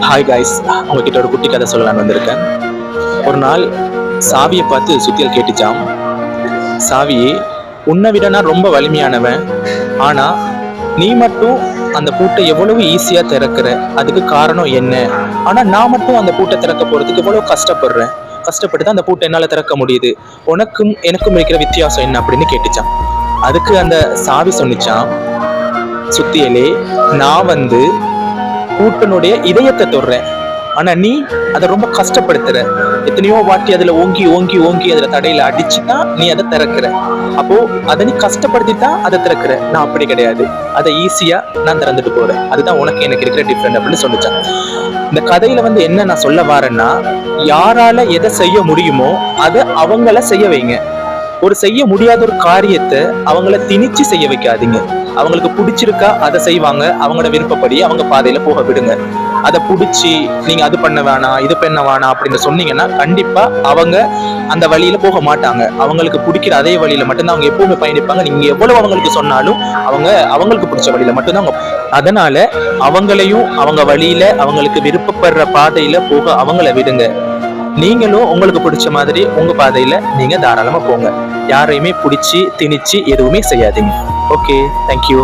Hi guys, உங்ககிட்ட ஒரு குட்டி கதை சொல்லலான்னு வந்திருக்கேன். ஒரு நாள் சாவியை பார்த்து சுத்தியல் கேட்டுச்சாம். சாவியே, உன்னை விட நான் ரொம்ப வலிமையானவன், ஆனா நீ மட்டும் அந்த பூட்டை எவ்வளவு ஈஸியா திறக்கிற, அதுக்கு காரணம் என்ன? ஆனா நான் மட்டும் அந்த பூட்டை திறக்க போறதுக்கு எவ்வளவு கஷ்டப்படுறேன், கஷ்டப்பட்டு தான் அந்த பூட்டை என்னால திறக்க முடியுது. உனக்கும் எனக்கும் இருக்கிற வித்தியாசம் என்ன அப்படின்னு கேட்டுச்சான். அதுக்கு அந்த சாவி சொன்னிச்சான், சுத்தியலே, நான் பூட்டனுடைய இதயத்தை தொடுறேன், ஆனா நீ அதை ரொம்ப கஷ்டப்படுத்துற. எத்தனையோ வாட்டி அதுல ஓங்கி ஓங்கி ஓங்கி அதுல தடையில அடிச்சுதான் நீ அதை திறக்கிற. அப்போ அதை நீ கஷ்டப்படுத்தி தான் அதை திறக்கிற. நான் அப்படி கிடையாது, அதை ஈஸியா நான் திறந்துட்டு போறேன். அதுதான் உனக்கு எனக்கு இருக்கிற டிஃப்ரெண்ட் அப்படின்னு சொல்லிச்சான். இந்த கதையில என்ன நான் சொல்ல வரேன்னா, யாரால எதை செய்ய முடியுமோ அதை அவங்கள செய்ய வைங்க. ஒரு செய்ய முடியாத ஒரு காரியத்தை அவங்கள திணிச்சு செய்ய வைக்காதீங்க. அவங்களுக்கு பிடிச்சிருக்கா அதை செய்வாங்க, அவங்களோட விருப்பப்படி அவங்க பாதையில போக விடுங்க. அதை பிடிச்சி நீங்க அது பண்ண வேணாம் இது பண்ண வேணாம் அப்படின்னு சொன்னீங்கன்னா கண்டிப்பா அவங்க அந்த வழியில போக மாட்டாங்க. அவங்களுக்கு பிடிக்கிற அதே வழியில மட்டும்தான் அவங்க எப்பவுமே பயணிப்பாங்க. நீங்க எவ்வளவு அவங்களுக்கு சொன்னாலும் அவங்க அவங்களுக்கு பிடிச்ச வழியில மட்டும்தான் அவங்க. அதனால அவங்களையும் அவங்க வழியில அவங்களுக்கு விருப்பப்படுற பாதையில போக அவங்கள விடுங்க. நீங்களும் உங்களுக்கு பிடிச்ச மாதிரி உங்க பாதையில நீங்க தாராளமா போங்க. யாரையுமே பிடிச்சி திணிச்சு எதுவுமே செய்யாதீங்க. Okay, thank you.